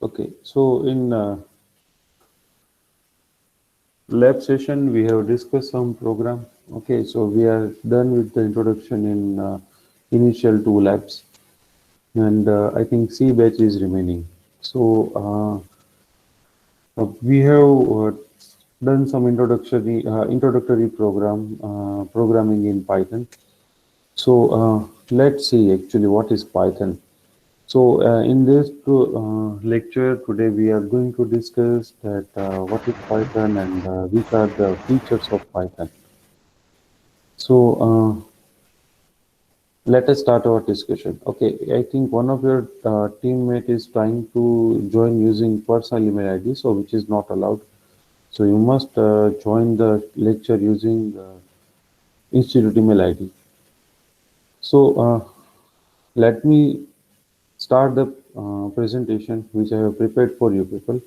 Okay, so in lab session we have discussed some program. Okay, so we are done with the introduction in initial two labs, and I think C batch is remaining. So we have done some introductory programming in Python. So let's see actually what is Python. So in this lecture today, we are going to discuss that what is Python and which are the features of Python. So let us start our discussion. Okay, I think one of your teammate is trying to join using personal email ID, so which is not allowed. So you must join the lecture using institute email ID. So let me start the presentation which I have prepared for you people.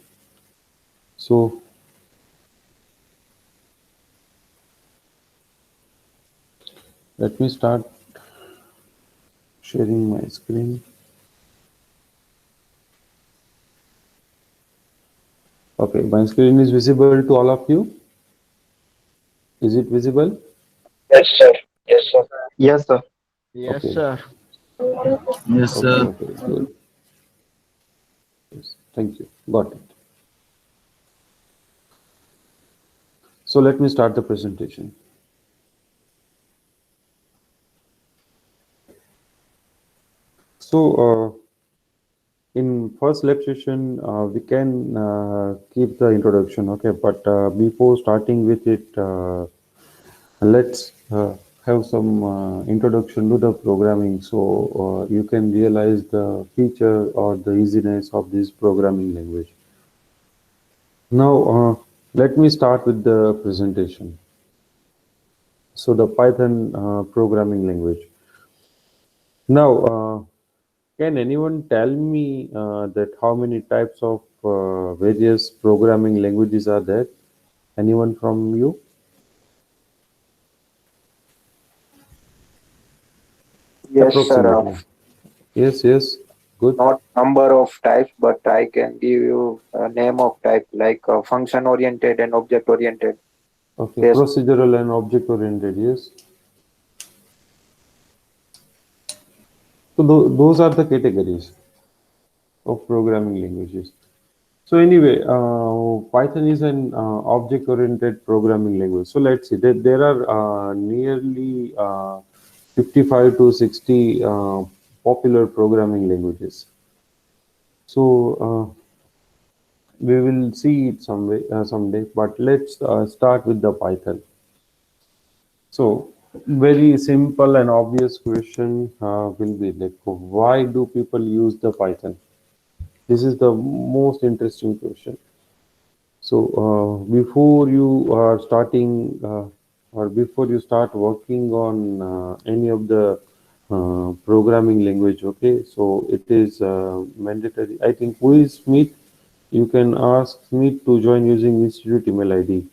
So let me start sharing my screen. Okay, my screen is visible to all of you. Is it visible? Yes, sir. Yes, sir. Yes, sir. Yes, Okay, sir. Yes, okay, sir. okay, good. Yes, thank you. Got it. So let me start the presentation. So in first lab session, we can keep the introduction, okay? But before starting with it, let's have some introduction to the programming so you can realize the feature or the easiness of this programming language. Now, let me start with the presentation. So the Python programming language. Now, can anyone tell me that how many types of various programming languages are there? Anyone from you? Yes, sir. Approximately. Yes, yes. Good. Not number of types, but I can give you a name of type like function oriented and object oriented. Okay. Yes. Procedural and object oriented. Yes. So those are the categories of programming languages. So anyway, Python is an object-oriented programming language. So let's see that there are nearly 55 to 60 popular programming languages. So we will see it someday. But let's start with the Python. So very simple and obvious question will be like, why do people use the Python? This is the most interesting question. So before you are starting or before you start working on any of the programming language, okay, so it is mandatory. I think who is Smith? You can ask Smith to join using institute email ID.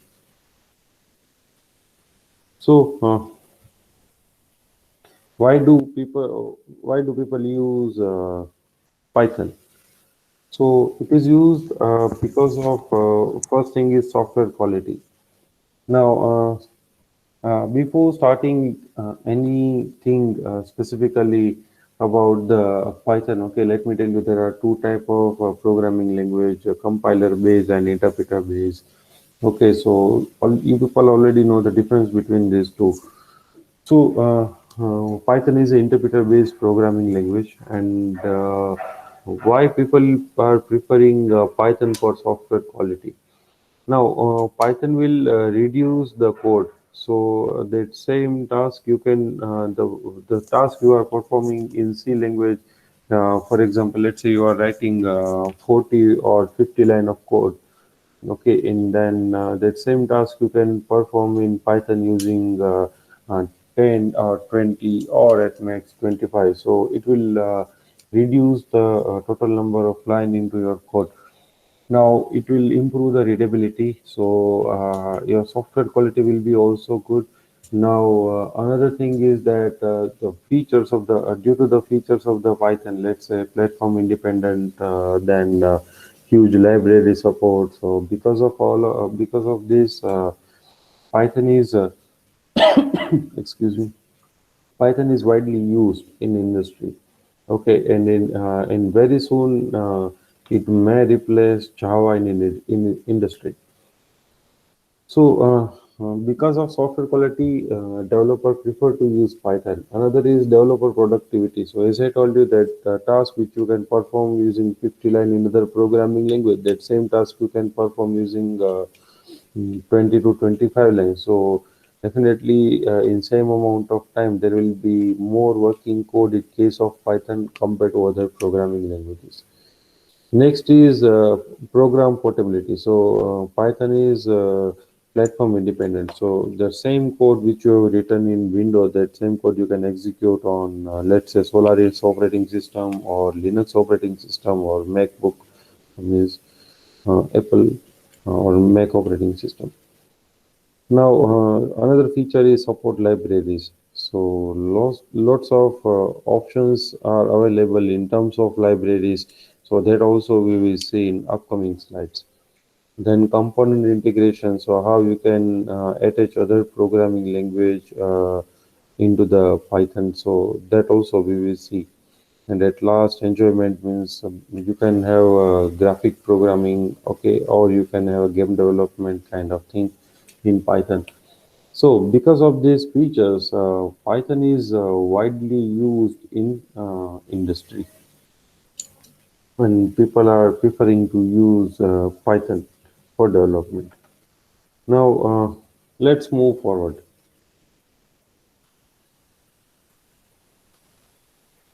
So why do people use Python? So it is used because of first thing is software quality. Now, before starting anything specifically about the Python, okay, let me tell you there are two type of programming language, compiler based and interpreter based. Okay, so you people already know the difference between these two. So Python is an interpreter based programming language, and why people are preferring Python for software quality. Now, Python will reduce the code. So that same task you can the task you are performing in C language. For example, let's say you are writing 40 or 50 line of code. Okay, and then that same task you can perform in Python using 10 or 20 or at max 25. So it will reduce the total number of line into your code. Now it will improve the readability, so your software quality will be also good. Now another thing is that the features of the due to the features of the Python, let's say platform independent, then huge library support. So because of this, Python is excuse me, Python is widely used in industry. Okay, and in very soon it may replace Java in industry. So, because of software quality, developer prefer to use Python. Another is developer productivity. So, as I told you that task which you can perform using 50 line in other programming language, that same task you can perform using 20 to 25 lines. So, definitely in same amount of time, there will be more working code in case of Python compared to other programming languages. Next is program portability. So Python is platform independent. So the same code which you have written in Windows, that same code you can execute on, let's say, Solaris operating system or Linux operating system or MacBook, means Apple or Mac operating system. Now, another feature is support libraries. So, lots of options are available in terms of libraries. So, that also we will see in upcoming slides. Then, component integration. So, how you can attach other programming language into the Python. So, that also we will see. And at last, enjoyment means you can have graphic programming, okay, or you can have a game development kind of thing in Python. So, because of these features, Python is widely used in industry, and people are preferring to use Python for development. Now, let's move forward.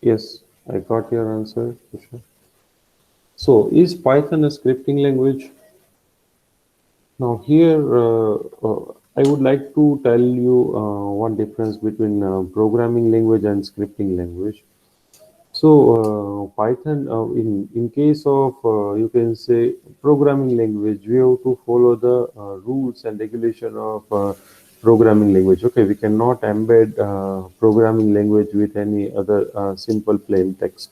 Yes, I got your answer, Krishna. So, is Python a scripting language? Now, here I would like to tell you one difference between programming language and scripting language. So Python, in case of you can say programming language, we have to follow the rules and regulation of programming language. Okay, we cannot embed programming language with any other simple plain text.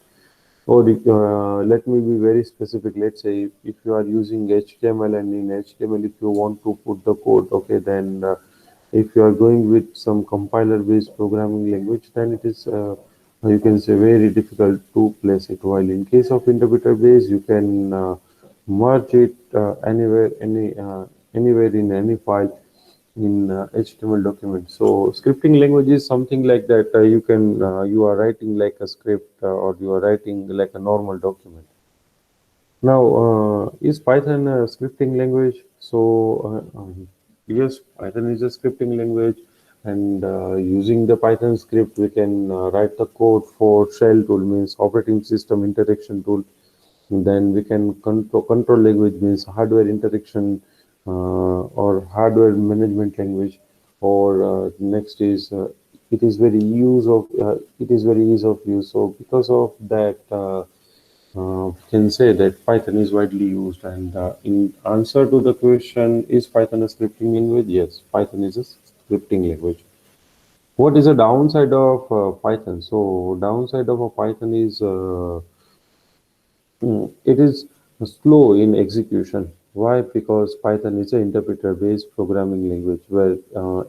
Or let me be very specific. Let's say if you are using HTML, and in HTML, if you want to put the code, okay, then if you are going with some compiler-based programming language, then it is you can say very difficult to place it. While in case of interpreter-based, you can merge it anywhere in any file in HTML document. So scripting language is something like that. You are writing like a script or you are writing like a normal document. Now, is Python a scripting language? So yes, Python is a scripting language, and using the Python script, we can write the code for shell tool, means operating system interaction tool. Then we can control language, means hardware interaction or hardware management language. Or next is it is very ease of use. So because of that, can say that Python is widely used. And in answer to the question, is Python a scripting language? Yes, Python is a scripting language. What is the downside of Python? So downside of a Python is it is slow in execution. Why? Because Python is an interpreter-based programming language where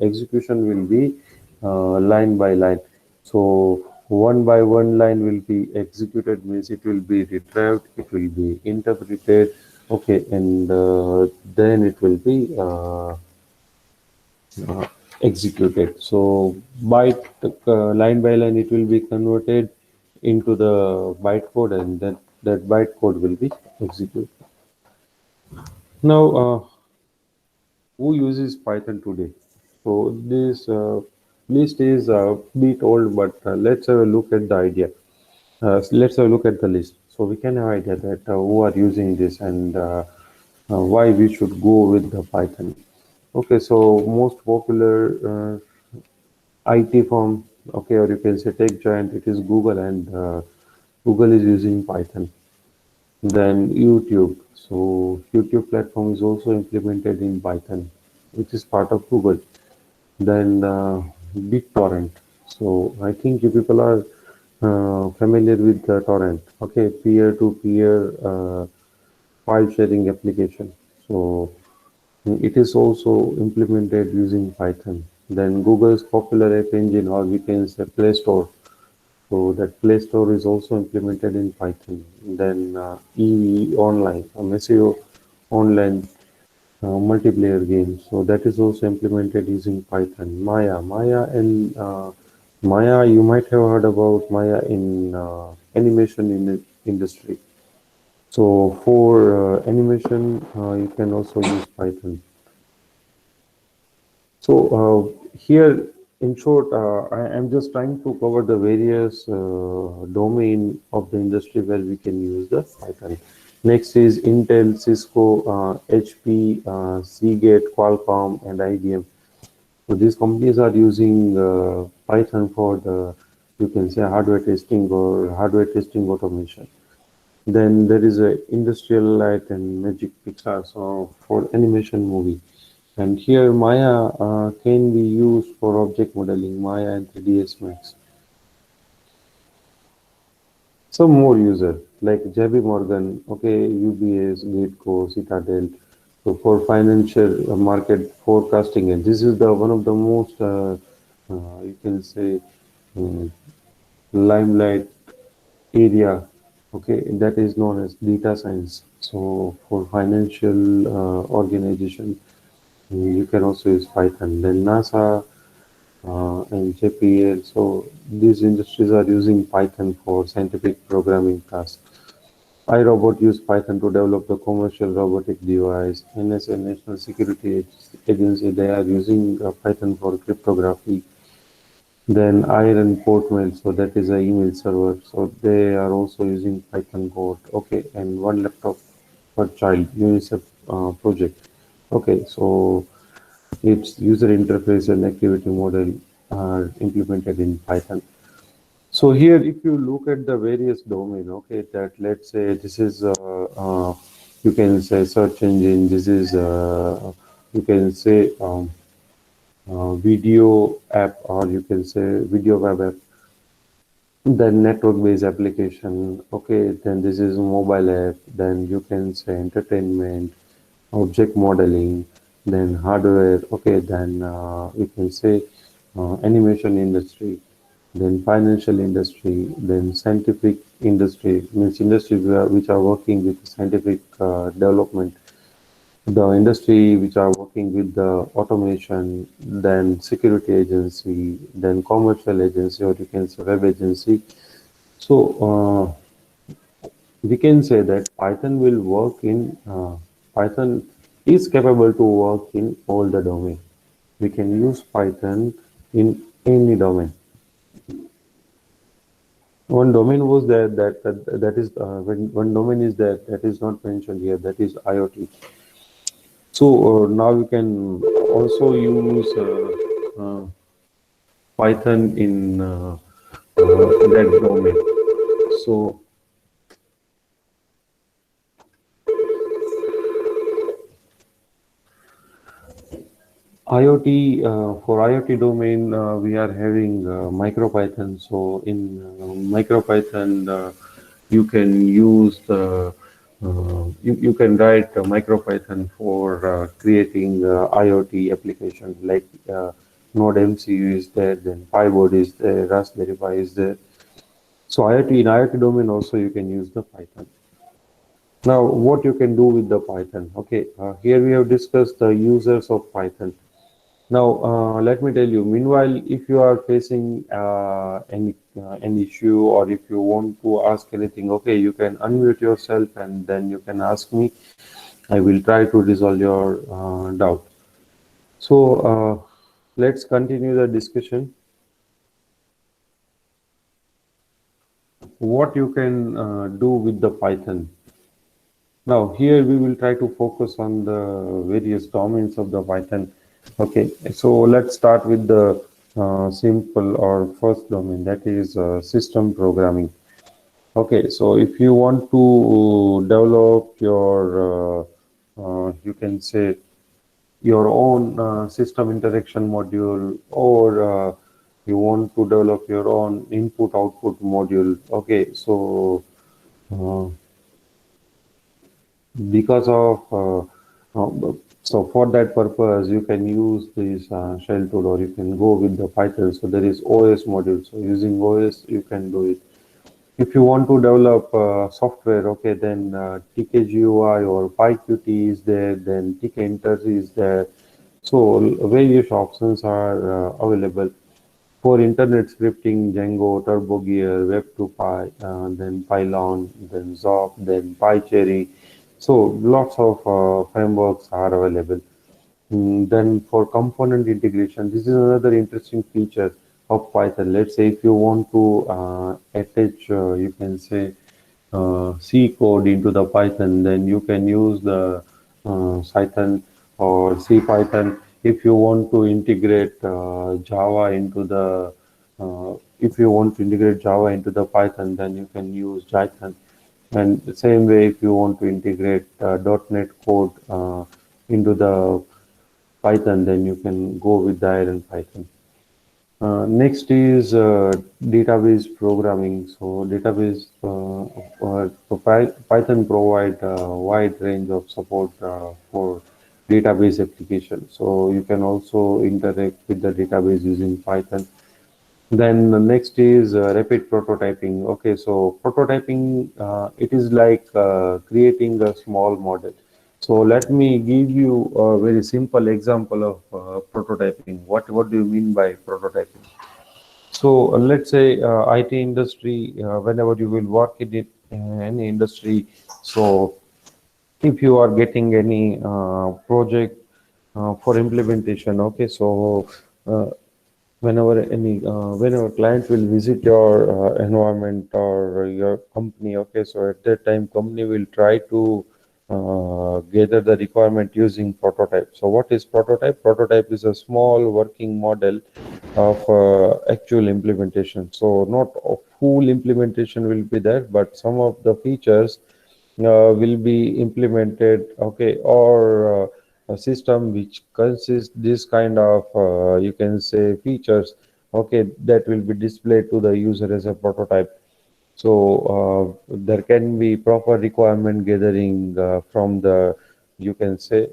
execution will be line by line. So one by one line will be executed, means it will be retrieved, it will be interpreted, okay, and then it will be executed. So byte line by line, it will be converted into the bytecode, and then that bytecode will be executed. Now, who uses Python today? So this list is a bit old, but let's have a look at the idea. Let's have a look at the list. So we can have idea that who are using this, and why we should go with the Python. Okay, so most popular IT firm, okay, or you can say tech giant, it is Google, and Google is using Python. Then YouTube. So YouTube platform is also implemented in Python, which is part of Google. Then BitTorrent. So I think you people are familiar with the torrent. Okay, peer-to-peer file sharing application. So it is also implemented using Python. Then Google's popular app engine, or we can say Play Store. So that Play Store is also implemented in Python. Then EV Online, a massive online multiplayer game. So that is also implemented using Python. Maya, you might have heard about Maya in animation in industry. So for animation, you can also use Python. So here, in short, I am just trying to cover the various domain of the industry where we can use the Python. Next is Intel, Cisco, HP, Seagate, Qualcomm, and IBM. So these companies are using Python for the, you can say, hardware testing or hardware testing automation. Then there is a Industrial Light and Magic Pixar, so for animation movie. And here Maya can be used for object modeling, Maya and 3ds Max. Some more user like JP Morgan, okay, UBS, Gateco, Citadel. So for financial market forecasting, and this is the one of the most you can say um, limelight area, okay, that is known as data science. So for financial organization, you can also use Python. Then NASA and JPL. So these industries are using Python for scientific programming tasks. iRobot use Python to develop the commercial robotic device. NSA, National Security Agency, they are using Python for cryptography. Then Iron Portmail, so that is a email server. So they are also using Python code. Okay, and one laptop per child, UNICEF project. Okay, so its user interface and activity model are implemented in Python. So here, if you look at the various domain, okay, that let's say this is, you can say search engine, this is, you can say video app, or you can say video web app, then network-based application, okay, then this is mobile app, then you can say entertainment, object modeling, then hardware, okay, then you can say animation industry, then financial industry, then scientific industry, means industry which are working with scientific development, the industry which are working with the automation, then security agency, then commercial agency, or you can say web agency. So we can say that Python is capable to work in all the domain. We can use Python in any domain. One domain was there that is one domain is that is not mentioned here, that is IoT. So now we can also use Python in that domain. So IoT, for IoT domain, we are having MicroPython. So in MicroPython, you can use you can write MicroPython for creating IoT application like Node MCU is there, then PyBoard is there, Raspberry Pi is there. So IoT in IoT domain also you can use the Python. Now, what you can do with the Python? Okay, here we have discussed the users of Python. Now, let me tell you, meanwhile, if you are facing any issue, or if you want to ask anything, okay, you can unmute yourself and then you can ask me. I will try to resolve your doubt. So, let's continue the discussion. What you can do with the Python. Now, here we will try to focus on the various domains of the Python. Okay, so let's start with the simple or first domain, that is system programming. Okay, so if you want to develop your, you can say, your own system interaction module, or you want to develop your own input output module. Okay, so uh, because of so for that purpose you can use this shell tool, or you can go with the Python. So there is OS module, so using OS you can do it. If you want to develop software, okay, then TKGUI or PyQt is there, then TKInter is there. So various options are available. For internet scripting, Django, TurboGear, Web2Py, then Pylon, then Zop, then PyCherry. So lots of frameworks are available. Then for component integration, this is another interesting feature of Python. Let's say if you want to attach, you can say C code into the Python, then you can use the Python or C Python. If you want to integrate Java into the if you want to integrate Java into the Python, then you can use Python. And the same way, if you want to integrate .NET code into the Python, then you can go with the Iron Python. Next is database programming. So database Python provide a wide range of support for database application. So you can also interact with the database using Python. Then the next is rapid prototyping. Okay, so prototyping, it is like creating a small model. So let me give you a very simple example of prototyping. What do you mean by prototyping? So let's say IT industry, whenever you will work in it, any industry. So if you are getting any project for implementation, okay, so uh, whenever client will visit your environment or your company, okay, so at that time company will try to gather the requirement using prototype. So what is prototype? Prototype is a small working model of actual implementation. So not a full implementation will be there, but some of the features will be implemented, okay, or a system which consists this kind of you can say features, okay, that will be displayed to the user as a prototype. So there can be proper requirement gathering from the, you can say,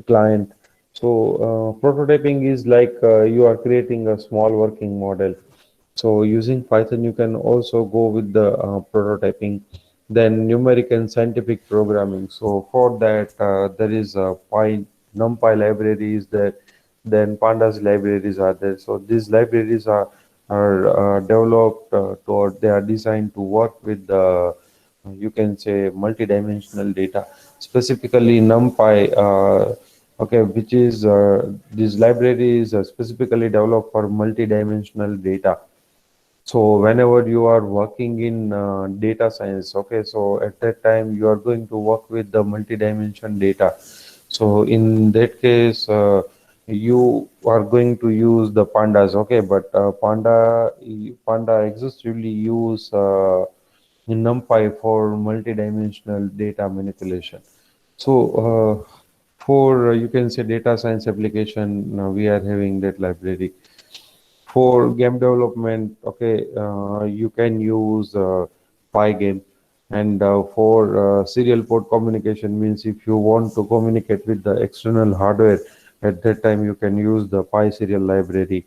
client. So prototyping is like you are creating a small working model. So using Python, you can also go with the prototyping. Then numeric and scientific programming. So for that, there is a NumPy libraries that then pandas libraries are there. So these libraries are developed or they are designed to work with the, you can say, multidimensional data. Specifically NumPy, okay, which is these libraries are specifically developed for multidimensional data. So whenever you are working in data science, okay, so at that time you are going to work with the multi-dimension data. So in that case, you are going to use the pandas, okay, but panda exhaustively use NumPy for multi-dimensional data manipulation. So for you can say data science application, we are having that library. For game development, okay, you can use Pygame. And for serial port communication, means if you want to communicate with the external hardware, at that time you can use the PySerial library.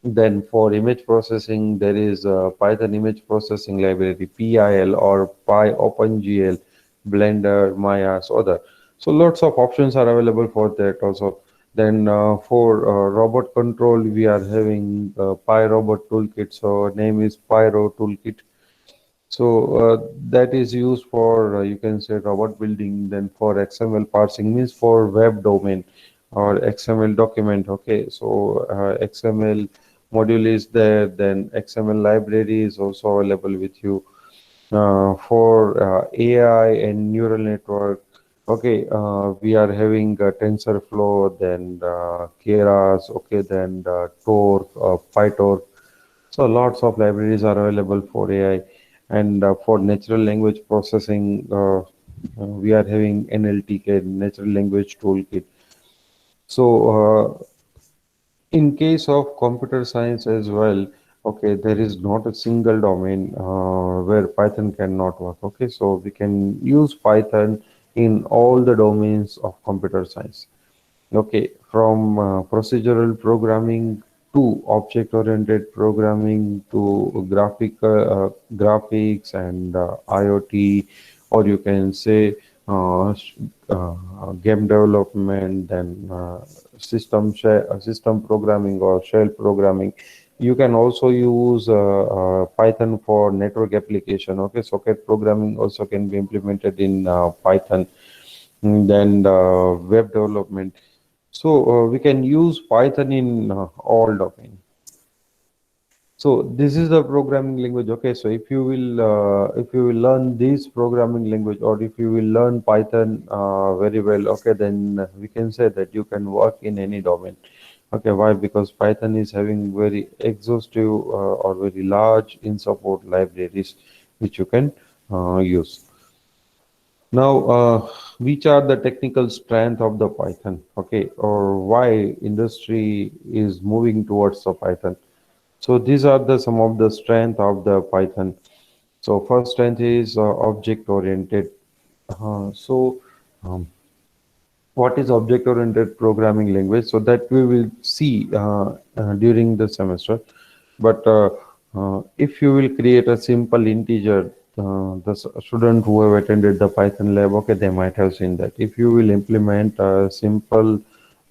Then for image processing, there is a Python image processing library, PIL or PyOpenGL, Blender, Maya, so other. So lots of options are available for that also. Then for robot control, we are having PyRobot toolkit. So name is Pyro toolkit. So that is used for you can say robot building. Then for XML parsing means for web domain or XML document. Okay, so XML module is there. Then XML library is also available with you. For AI and neural network, okay, we are having TensorFlow, then Keras, okay, then Torque, PyTorch. So lots of libraries are available for AI, and for natural language processing, we are having NLTK, Natural Language Toolkit. So in case of computer science as well, Okay, there is not a single domain where Python cannot work. Okay, so we can use Python in all the domains of computer science. Okay, from procedural programming to object-oriented programming to graphics and IoT, or you can say game development, then system programming or shell programming. You can also use Python for network application. Okay, socket programming also can be implemented in Python. Then web development. So we can use Python in all domain. So this is the programming language. Okay, so if you will learn this programming language, or if you will learn Python very well, okay, then we can say that you can work in any domain. Okay, why? Because Python is having very exhaustive or very large in support libraries which you can use. Now, which are the technical strength of the Python? Okay, or why industry is moving towards the Python? So these are the some of the strength of the Python. So first strength is object oriented. So um, what is object oriented programming language? So that we will see during the semester. But if you will create a simple integer, student who have attended the Python lab, okay, they might have seen that. If you will implement a simple,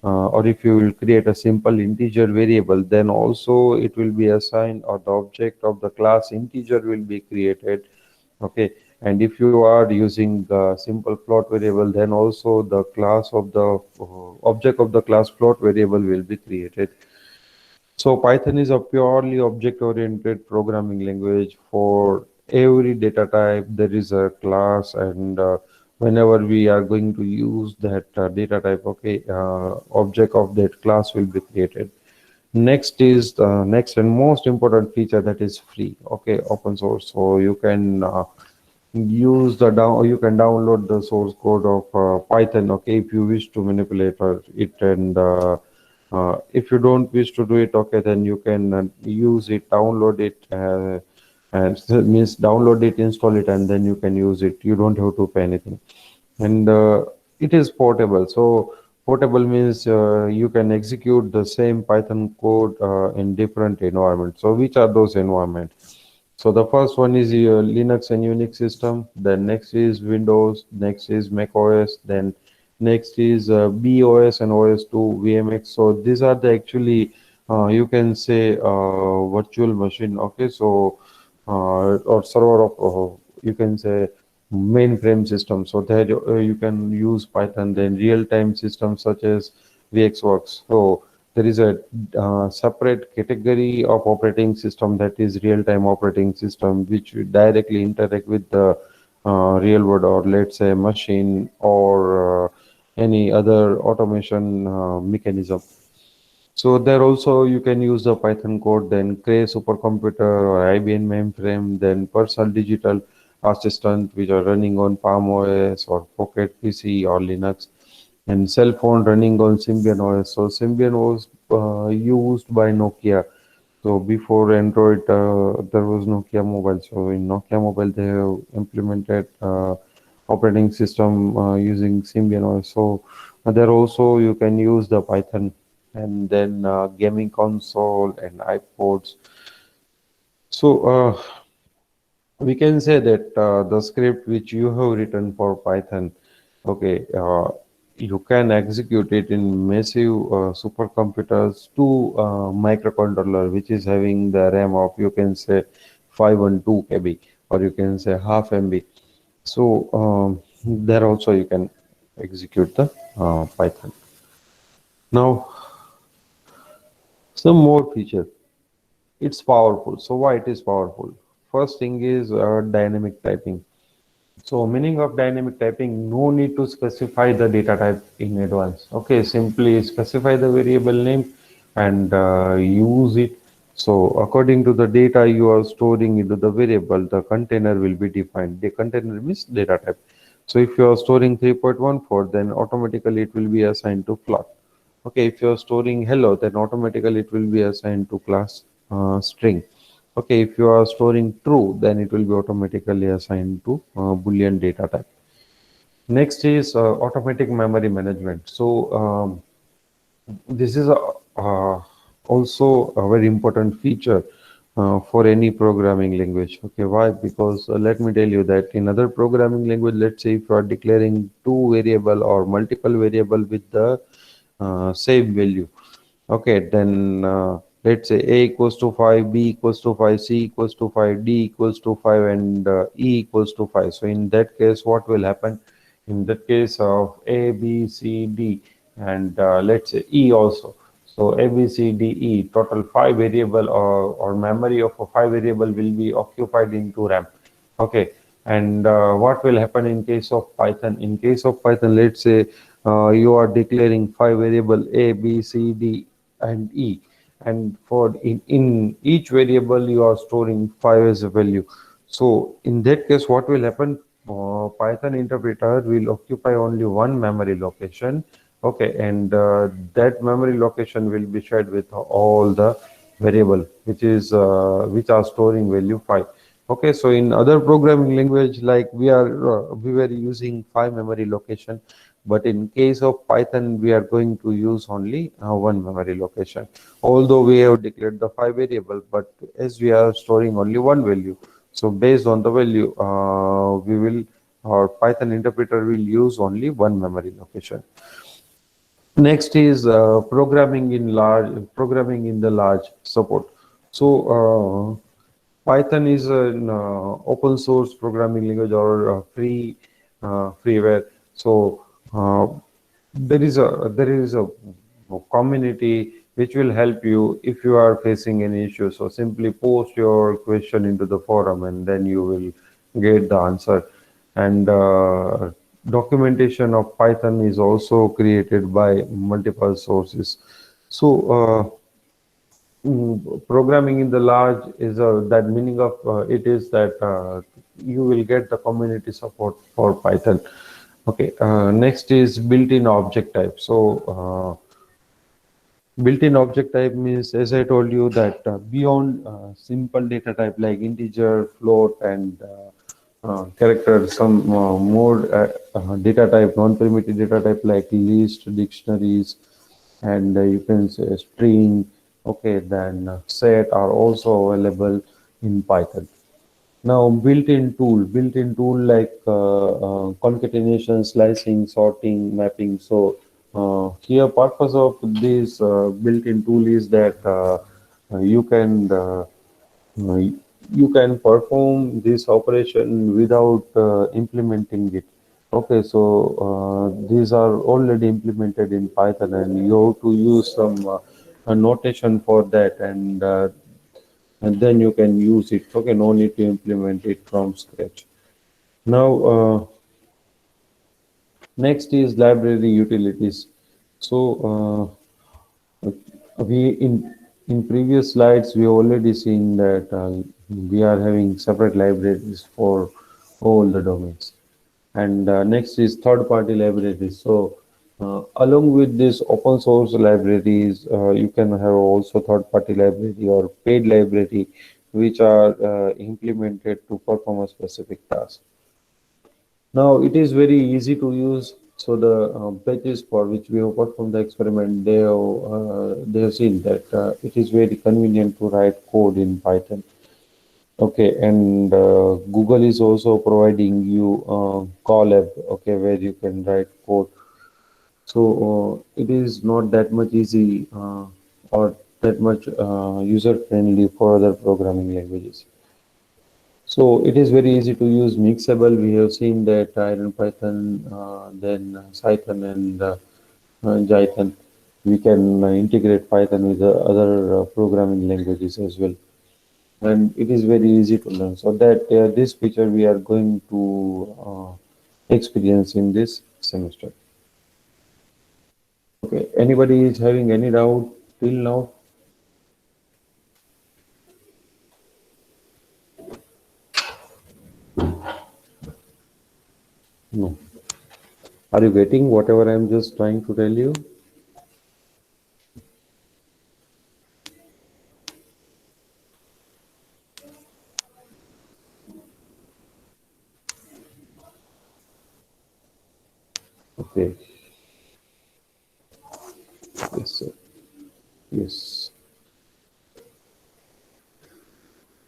or if you will create a simple integer variable, then also it will be assigned, or the object of the class integer will be created. Okay, and if you are using the simple float variable, then also the class of the object of the class float variable will be created. So Python is a purely object-oriented programming language. For every data type, there is a class, and whenever we are going to use that data type, okay, object of that class will be created. Next is the next and most important feature, that is free. Okay, open source. So you can you can download the source code of Python. Okay, if you wish to manipulate it, and if you don't wish to do it, okay, then you can use it, download it, and so means download it, install it, and then you can use it. You don't have to pay anything. And it is portable. So portable means you can execute the same Python code in different environments. So which are those environments? So the first one is your Linux and Unix system. Then next is Windows. Next is Mac OS. Then next is BOS and OS2 VMX. So these are the actually you can say virtual machine. Okay, so or server of you can say mainframe system. So there you can use Python. Then real-time systems such as VxWorks. So there is a separate category of operating system, that is real-time operating system, which will directly interact with the real world, or let's say machine, or any other automation mechanism. So there also you can use the Python code, then Cray supercomputer or IBM mainframe, then personal digital assistant which are running on Palm OS or Pocket PC or Linux, and cell phone running on Symbian OS. So Symbian was used by Nokia. So before Android, there was Nokia Mobile. So in Nokia Mobile, they have implemented operating system using Symbian OS. So there also you can use the Python, and then gaming console and iPods. So we can say that the script which you have written for Python, okay, you can execute it in massive supercomputers to microcontroller, which is having the RAM of, you can say, 512 KB, or you can say half MB. So there also you can execute the Python. Now, some more features. It's powerful. So why it is powerful? First thing is dynamic typing. So meaning of dynamic typing, no need to specify the data type in advance. Okay, simply specify the variable name and use it. So according to the data you are storing into the variable, the container will be defined. The container means data type. So if you are storing 3.14, then automatically it will be assigned to float. Okay, if you are storing hello, then automatically it will be assigned to class string. Okay, if you are storing true, then it will be automatically assigned to Boolean data type. Next is automatic memory management. So this is also a very important feature for any programming language. Okay, why? Because let me tell you that in other programming language, let's say if you are declaring two variable or multiple variable with the same value. Okay, then let's say A equals to 5, B equals to 5, C equals to 5, D equals to 5, and E equals to 5. So in that case, what will happen? In that case of A, B, C, D, and let's say E also. So A, B, C, D, E, total five variable or memory of a five variable will be occupied into RAM. Okay, and what will happen in case of Python? In case of Python, let's say you are declaring five variable A, B, C, D, and E, and for in each variable you are storing five as a value. So in that case, what will happen? Python interpreter will occupy only one memory location. Okay, and that memory location will be shared with all the variable which are storing value 5. Okay, so in other programming language, like we were using five memory location, but in case of Python we are going to use only one memory location, although we have declared the five variable, but as we are storing only one value, so based on the value we will our Python interpreter will use only one memory location. Next is programming in the large support. So Python is an open source programming language or freeware. So there is a community which will help you if you are facing any issue. So simply post your question into the forum, and then you will get the answer. And documentation of Python is also created by multiple sources. So programming in the large is that meaning of it is that you will get the community support for Python. Okay, next is built-in object type. So built-in object type means, as I told you, that beyond simple data type like integer, float, and character, some more data type, non-primitive data type like list, dictionaries, and you can say string. Okay, then set are also available in Python. Now, built-in tool like concatenation, slicing, sorting, mapping. So here, purpose of this built-in tool is that you can you can perform this operation without implementing it. Okay, so these are already implemented in Python, and you have to use some a notation for that, and then you can use it. Okay, no need to implement it from scratch. Now, next is library utilities. So, we in previous slides we already seen that we are having separate libraries for all the domains. And next is third-party libraries. So, along with this open source libraries, you can have also third-party library or paid library, which are implemented to perform a specific task. Now, it is very easy to use. So the pages for which we have performed the experiment, they have seen that it is very convenient to write code in Python. Okay, and Google is also providing you Colab, okay, where you can write code. So it is not that much easy or that much user friendly for other programming languages. So it is very easy to use mixable. We have seen that Iron Python, then Python and Jython. We can integrate Python with the other programming languages as well, and it is very easy to learn. So that this feature we are going to experience in this semester. Okay, anybody is having any doubt till now? No. Are you getting whatever I am just trying to tell you? Okay, yes, sir. Yes.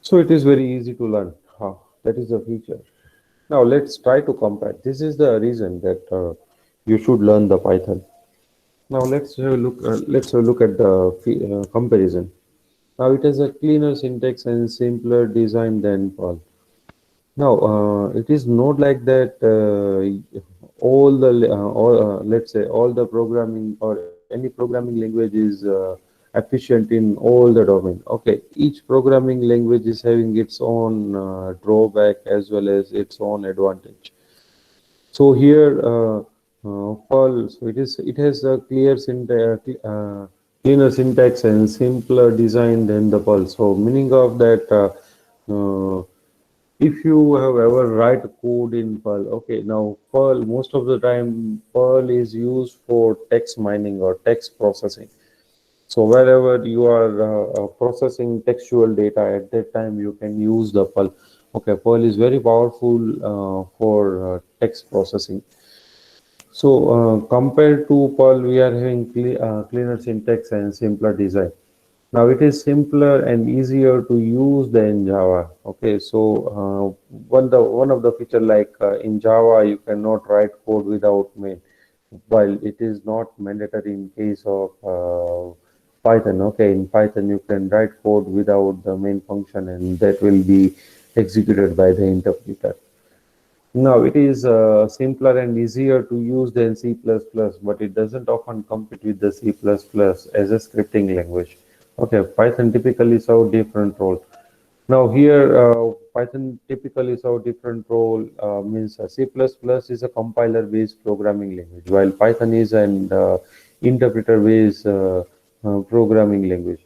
So it is very easy to learn. That is the feature. Now let's try to compare. This is the reason that you should learn the Python. Now let's have a look. Let's have a look at the comparison. Now it has a cleaner syntax and simpler design than Perl. Now it is not like that. Let's say all the programming or any programming language is efficient in all the domain. Okay, each programming language is having its own drawback as well as its own advantage. So here, Perl, so it has a cleaner syntax and simpler design than the Perl. So meaning of that, if you have ever write code in Perl, okay, now Perl, most of the time, Perl is used for text mining or text processing. So wherever you are processing textual data at that time, you can use the Perl. Okay, Perl is very powerful for text processing. So compared to Perl, we are having cleaner syntax and simpler design. Now it is simpler and easier to use than Java. Okay, so one of the feature like in Java you cannot write code without main, while it is not mandatory in case of Python. Okay, in Python you can write code without the main function, and that will be executed by the interpreter. Now, it is simpler and easier to use than C++, but it doesn't often compete with the C++ as a scripting language. Okay, Python typically serve different role. Now here, Python typically serve different role means C++ is a compiler-based programming language, while Python is an interpreter-based programming language.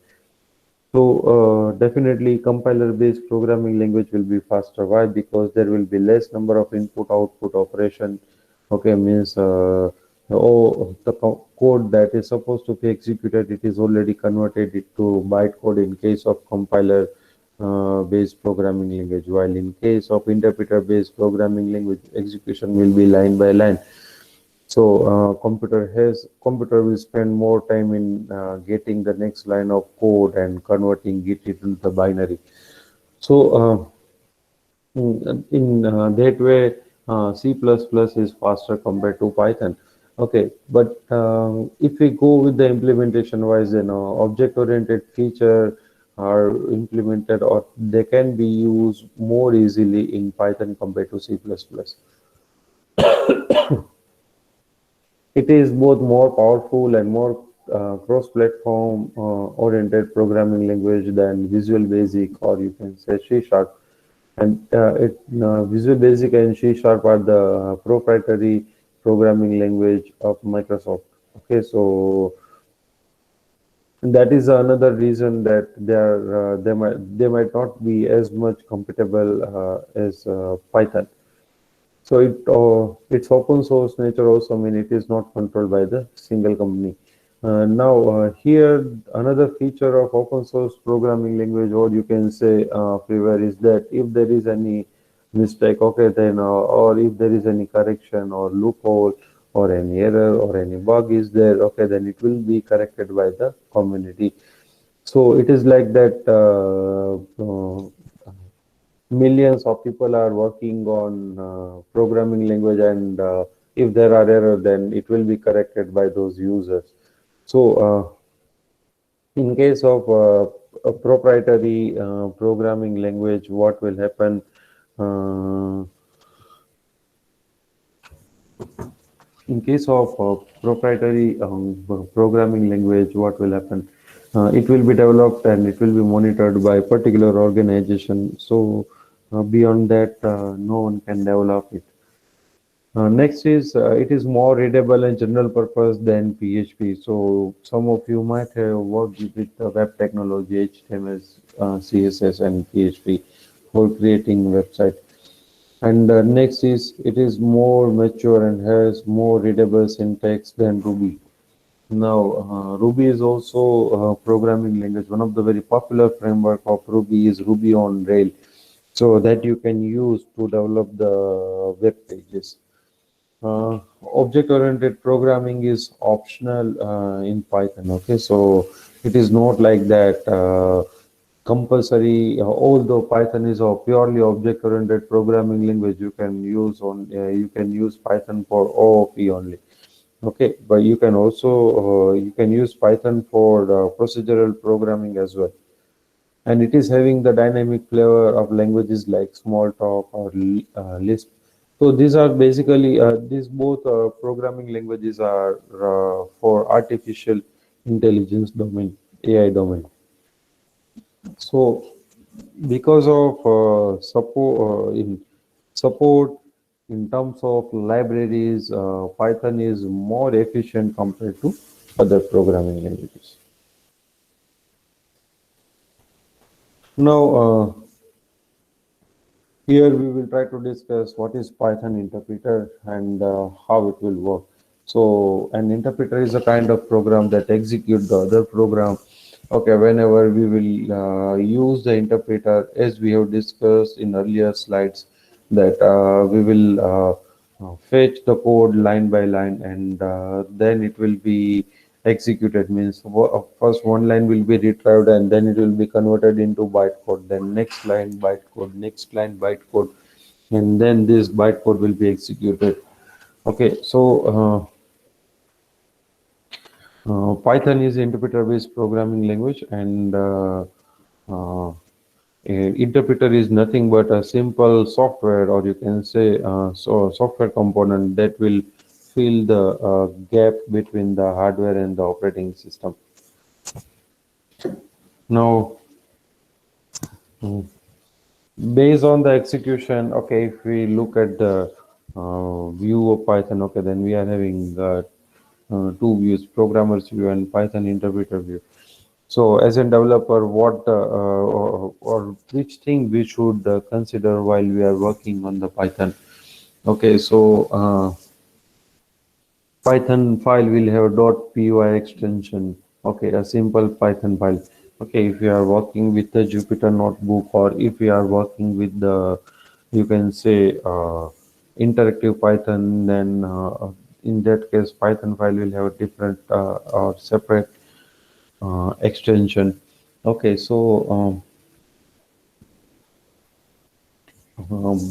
So definitely compiler-based programming language will be faster. Why? Because there will be less number of input-output operation. Okay, means the code that is supposed to be executed, it is already converted it to bytecode in case of compiler based programming language. While in case of interpreter-based programming language, execution will be line by line. So computer will spend more time in getting the next line of code and converting it into the binary. So in that way, C++ is faster compared to Python. Okay, but if we go with the implementation wise, object-oriented feature are implemented or they can be used more easily in Python compared to C++. It is both more powerful and more cross-platform oriented programming language than Visual Basic or you can say C Sharp. And Visual Basic and C Sharp are the proprietary programming language of Microsoft. Okay, so that is another reason that they might not be as much compatible as Python. So its open source nature also mean it is not controlled by the single company. Now here another feature of open source programming language, or you can say freeware, is that if there is any mistake, okay, then or if there is any correction or loophole or any error or any bug is there, okay, then it will be corrected by the community. So it is like that. Millions of people are working on programming language, and if there are error then it will be corrected by those users. So in case of a proprietary programming language, what will happen, uh, in case of proprietary programming language, what will happen, it will be developed and it will be monitored by particular organization. So beyond that, no one can develop it. Next is it is more readable and general purpose than PHP. So some of you might have worked with the web technology, HTML, CSS, and PHP for creating website. And next is it is more mature and has more readable syntax than Ruby. Now, Ruby is also a programming language. One of the very popular framework of Ruby is Ruby on Rails, so that you can use to develop the web pages. uh, object-oriented programming is optional in Python. Okay, so it is not like that compulsory. Although Python is a purely object-oriented programming language, you can use Python for OOP only. Okay, but you can use Python for procedural programming as well, and it is having the dynamic flavor of languages like Smalltalk or Lisp. So these are basically these both programming languages are for artificial intelligence domain, AI domain. So because of support in terms of libraries, Python is more efficient compared to other programming languages. Now, here we will try to discuss what is Python interpreter and how it will work. So an interpreter is a kind of program that executes the other program. Okay, whenever we will use the interpreter, as we have discussed in earlier slides, that we will fetch the code line by line, and then it will be executed. Means first one line will be retrieved, and then it will be converted into bytecode. Then next line bytecode, next line bytecode, and then this bytecode will be executed. Okay, so Python is interpreter-based programming language, and interpreter is nothing but a simple software, or you can say software component that will fill the gap between the hardware and the operating system. Now, mm, based on the execution, okay, if we look at the view of Python, okay, then we are having two views, programmer's view and Python interpreter view. So, as a developer, or which thing we should consider while we are working on the Python? Okay, so Python file will have .py extension. Okay, a simple Python file. Okay, if you are working with the Jupyter notebook, or if you are working with the, you can say interactive Python, then in that case, Python file will have a different or separate extension. Okay, so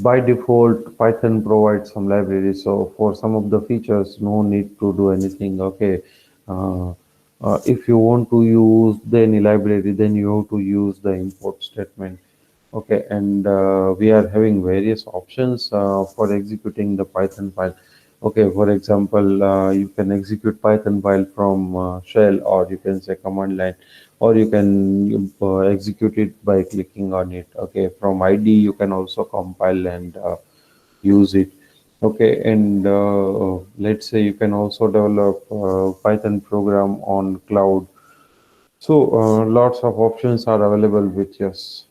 by default, Python provides some libraries. So for some of the features, no need to do anything. Okay. Uh, if you want to use any library, then you have to use the import statement. Okay, and we are having various options for executing the Python file. Okay, for example, you can execute Python file from shell, or you can say command line, or you can execute it by clicking on it. Okay, from ID you can also compile and use it. Okay, and let's say you can also develop Python program on cloud. So lots of options are available with us.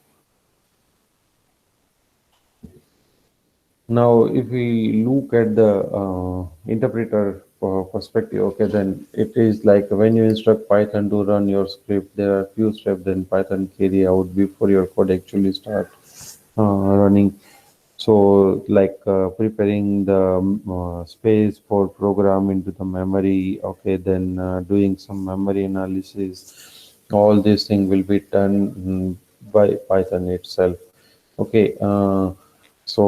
Now, if we look at the interpreter perspective, okay, then it is like when you instruct Python to run your script, there are few steps then Python carry out before your code actually start running. So, like preparing the space for program into the memory, okay, then doing some memory analysis. All these things will be done by Python itself. Okay, so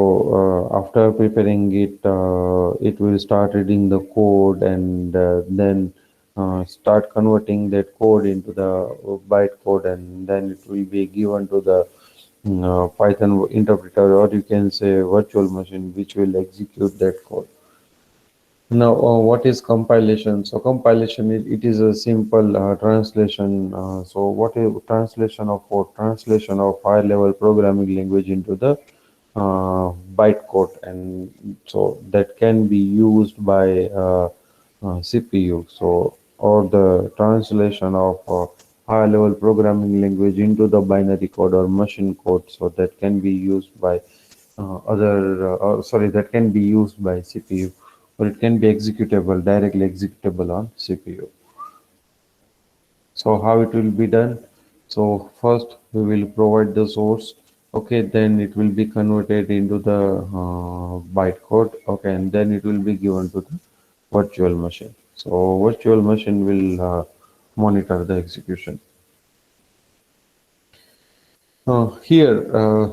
after preparing it, it will start reading the code, and then start converting that code into the bytecode, and then it will be given to the Python interpreter, or you can say virtual machine, which will execute that code. Now, what is compilation? So, compilation it is a simple translation. So, what is translation of code? Translation of high-level programming language into the bytecode, and so that can be used by CPU. So, or the translation of high-level programming language into the binary code or machine code. So that can be used by that can be used by CPU, or it can be directly executable on CPU. So how it will be done? So first we will provide the source. Okay, then it will be converted into the bytecode. Okay, and then it will be given to the virtual machine. So virtual machine will monitor the execution. Here,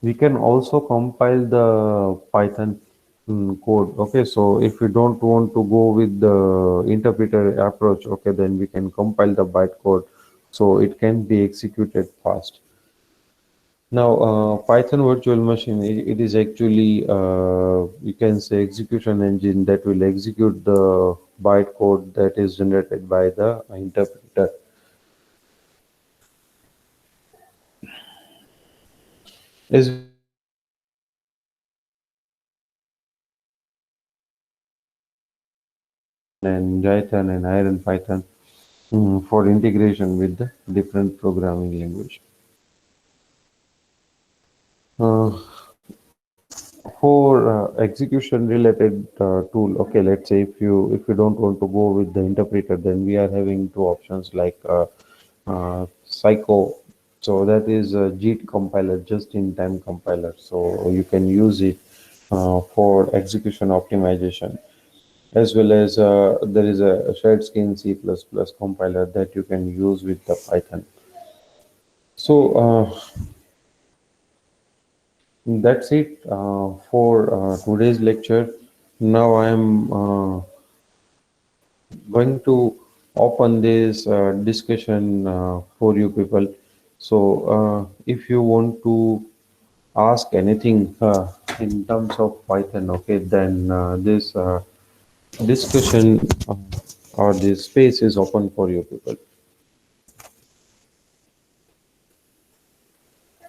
we can also compile the Python code. Okay, so if you don't want to go with the interpreter approach, okay, then we can compile the bytecode so it can be executed fast. Now, Python virtual machine, it is actually, you can say, execution engine that will execute the bytecode that is generated by the interpreter. As we know, Python and Jython and Iron Python for integration with the different programming language. Uh, for execution related tool, okay, let's say if you don't want to go with the interpreter, then we are having two options like Psycho. So that is a JIT compiler, just in time compiler. So you can use it for execution optimization, as well as there is a shared skin C++ compiler that you can use with the Python. So that's it for today's lecture. Now I am going to open this discussion for you people. So if you want to ask anything in terms of Python, okay, then this discussion or this space is open for you people.